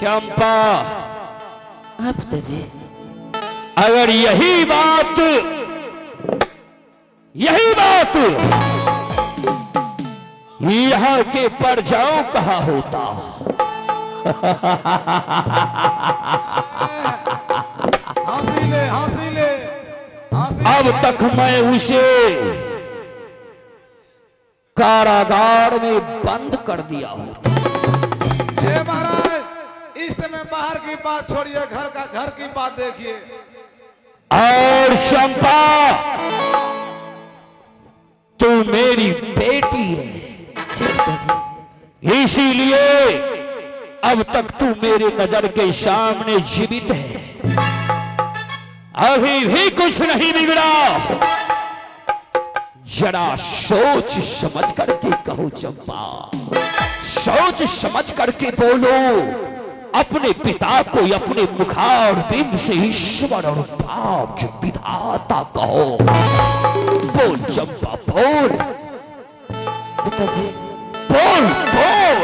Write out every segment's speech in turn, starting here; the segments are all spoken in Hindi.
चंपा, हाँ पिताजी। अगर यही बात यहाँ के प्रजाओं कहा होता, हंसी ले हंसी ले अब तक मैं उसे कारागार में बंद कर दिया होता। महाराज, इस समय बाहर की बात छोड़िए, घर की बात देखिए। और चंपा, तू मेरी बेटी है, इसीलिए अब तक तू मेरे नजर के सामने जीवित है। अभी भी कुछ नहीं बिगड़ा। जरा सोच समझ करके कहो चंपा, सोच समझ करके बोलो। अपने पिता को अपने मुखार बिंब से ईश्वर और भाग्य विधाता कहो। बोल चंपा, बोल पिताजी। बोल बोल।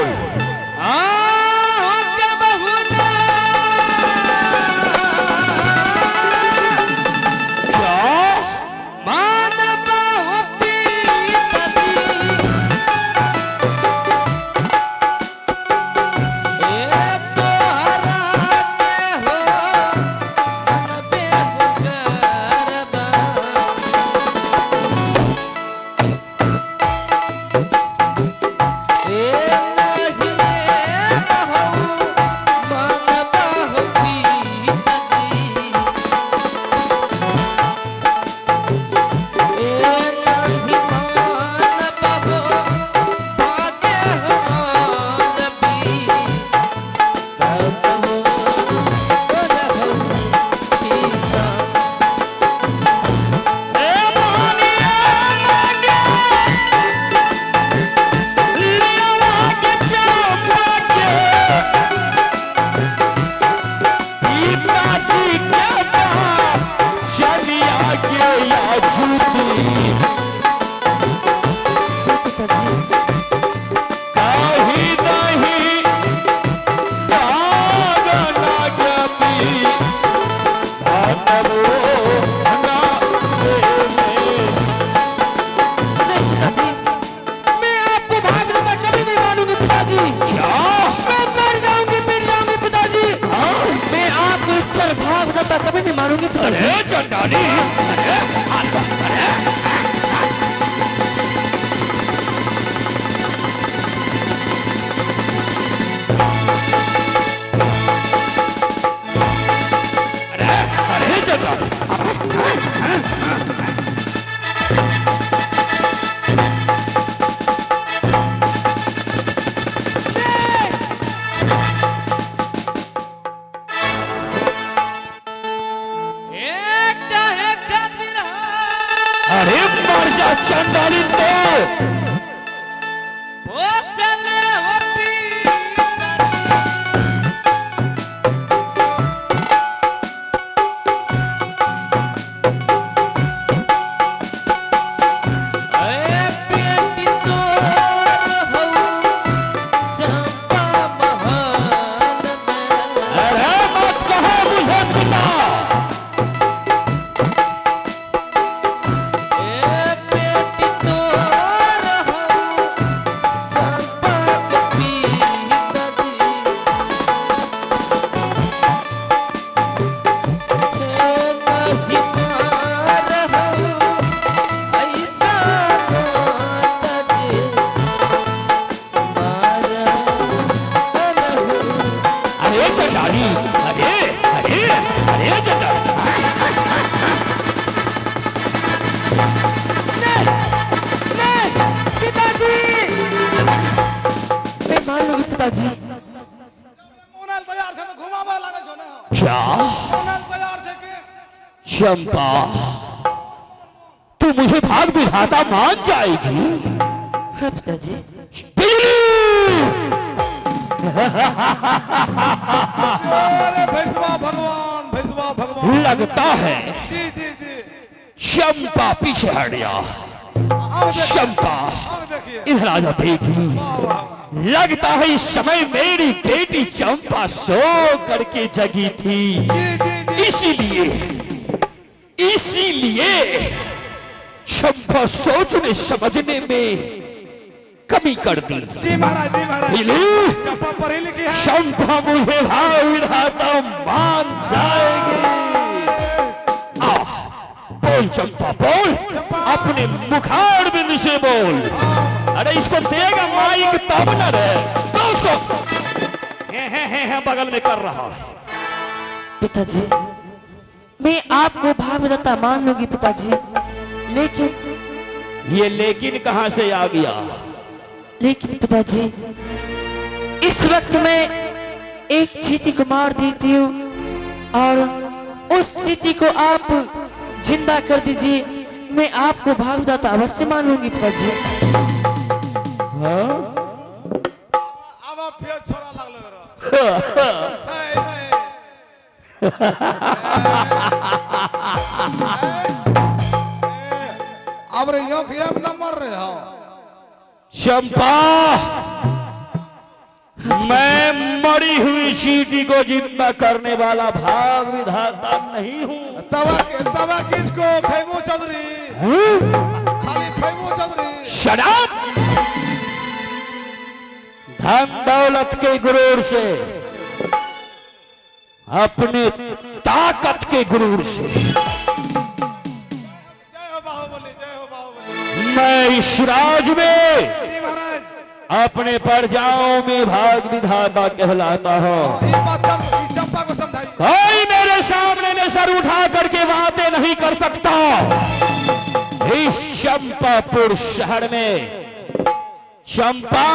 कभी नहीं मारूंगी। अरे चंडाली, अरे चंडाली, अरे मर जा चंडाली तो। पिताजी। तैयार से तो घुमावा लागे छो ना। क्या तैयार से के? चंपा, तू मुझे भाग विधाता मान जाएगी? हाँ पिताजी। अरे भैसवा भगवान, भैसवा भगवान। लगता है जी जी जी। चंपा पीछे हट गया। चंपा, देखिए इधर आ जा बेटी। वाह वाह। लगता है इस समय मेरी बेटी चंपा सो करके जगी थी, जी जी जी इसीलिए चंपा सोचने समझने में कमी कर दी। जी महाराज जी महाराज हिली, चंपा पढ़ी लिखी है। चंपा मुझे भाव विधाता मान जाएगी। बोल चंपा बोल, अपने मुखार बिंद से बोल। अरे इसको देगा माइक तब न रे, तो उसको है बगल में कर रहा है। पिताजी, मैं आपको भागवता मान लूंगी पिताजी, लेकिन ये लेकिन कहां से आ गया? लेकिन पिताजी, इस वक्त मैं एक चींटी को मार देती हूँ और उस चींटी को आप जिंदा कर दीजिए, मैं आपको भागवता अवश्य मान लूंगी पिताजी। अब फिर छोरा लगले अब रे यो खिया न मर रहे हो। चंपा, मैं मरी हुई चींटी को जिंदा करने वाला भाग विधाता नहीं हूँ। तवा किसको खैबो चौधरी, खाली खैबो चौधरी। शराब धन दौलत के गुरूर से, अपने ताकत के गुरूर से जय हो बाहुबली, जय हो बाहुबली। मैं इस राज में जी महाराज, अपने प्रजाओं में भाग विधाता कहलाता हूँ। ये बात चंपा को समझाइए। कोई मेरे सामने ने सर उठा करके बातें नहीं कर सकता। इस चंपापुर शहर में चंपा,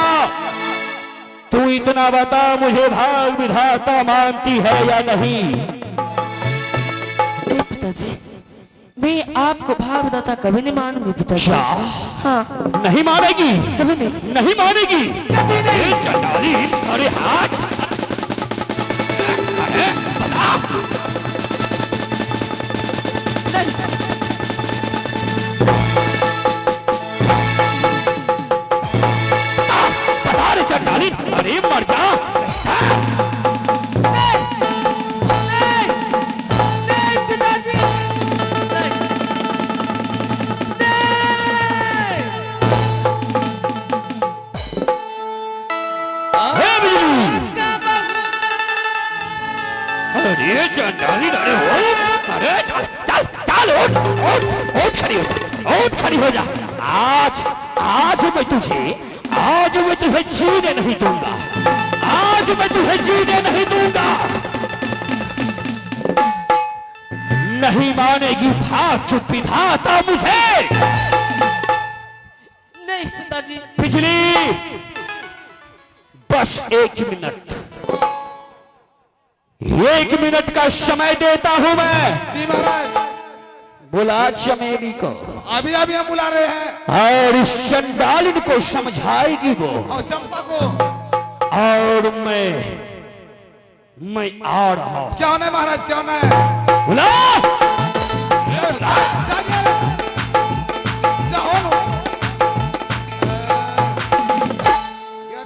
तू इतना बता, मुझे भाग विधाता मानती है या नहीं? पिताजी, मैं आपको भागवता कभी नहीं मानूंगी पिताजी। क्या? हाँ, नहीं मानेगी? कभी नहीं। नहीं मानेगी? कभी नहीं। ए चंडाली, अरे हाथ, अरे बता। बता रे चंडाली, अरे मर जा। अरे चंडाली, अरे हो, अरे चल चल चल, उठ खड़ी हो जा, उठ खड़ी हो जा। आज मैं तुझे जीने नहीं दूंगा, आज मैं तुझे जीने नहीं दूंगा। नहीं मानेगी भाग चुप विधाता मुझे। नहीं पिताजी। बिजली, बस 1 मिनट का समय देता हूं मैं। जी महाराज, बुला चमेली को, अभी अभी हम बुला रहे हैं। और इस चंडालिन को समझाएगी वो, और चंपा को। और मैं आ रहा हूं। क्या होना है महाराज, क्या होना है? बुला।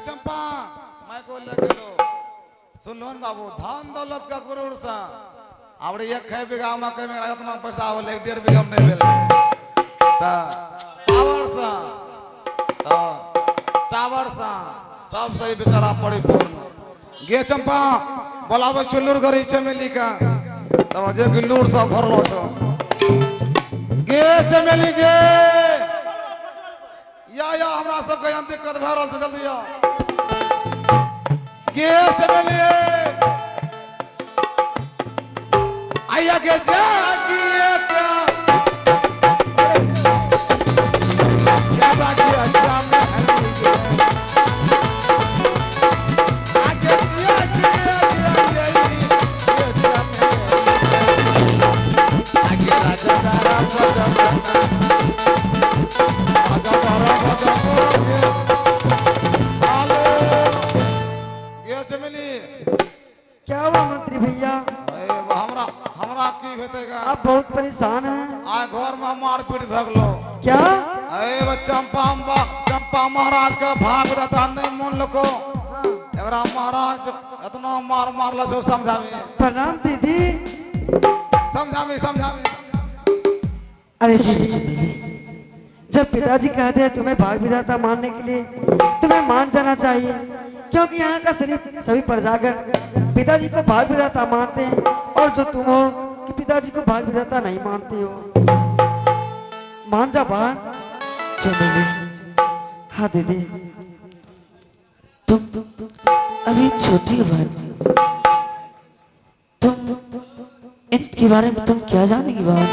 चंपा, मैं को ले गेलो। सुन लो बाबू, धन दौलत का गुरूर सा आवड़े 1 बीघा मकई में इतना पैसा आवल, 1.5 बीघा में नहीं भेल ता टावर सा, टावर सा सब सही बेचारा परिपूर्ण। गे चंपा, बोलावे चुल्लूर घरी चमेली का, तब जे कि लूर सब भरलो छो। गे चमेली गे, या हमरा सब के दिक्कत भ रहल छै, जल्दी आ। गे चमेली आया के जागिए क्या बाकी अच्छा में आगे जागिए आगे राजा तारा क्या हुआ मंत्री भैया? हमरा की भेटेगा? आप बहुत परेशान हैं। आ घर में मारपीट भ गेलो। क्या? अरे चंपा पप्पा महाराज का भाग देता नहीं मन लोको एकरा महाराज इतना मार मारला जो समझावे प्रणाम दीदी। समझावे अरे दीदी, जब पिताजी कहते हैं तुम्हें भाग विधाता मानने के लिए, तुम्हें मान जाना चाहिए, क्योंकि यहाँ का सिर्फ सभी प्रजागण पिताजी को भाग विधाता मानते हैं, और जो तुम हो कि पिताजी को भाग विधाता नहीं मानते हो। मान जा बहन। चमेली, हाँ दीदी। तुम अभी छोटी हो बहन, तुम इनके बारे में तुम क्या जानेगी बहन?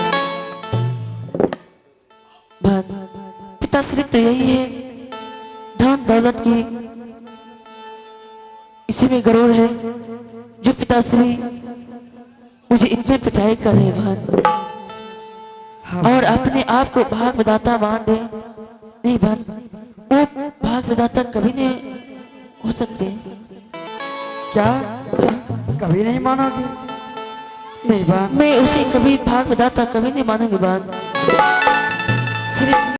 बहन, पिताश्री तो यही है, धन दौलत की इसी में गरूर है जो पिताश्री मुझे इतने पिटाई कर रहे हैं बहन, और अपने आप को भाग विधाता मान रहे। नहीं बहन, वो भाग विधाता कभी नहीं हो सकते। क्या कभी नहीं मानोगी? नहीं बहन, मैं उसे कभी भाग विधाता कभी नहीं मानूंगी बहन। सिर्फ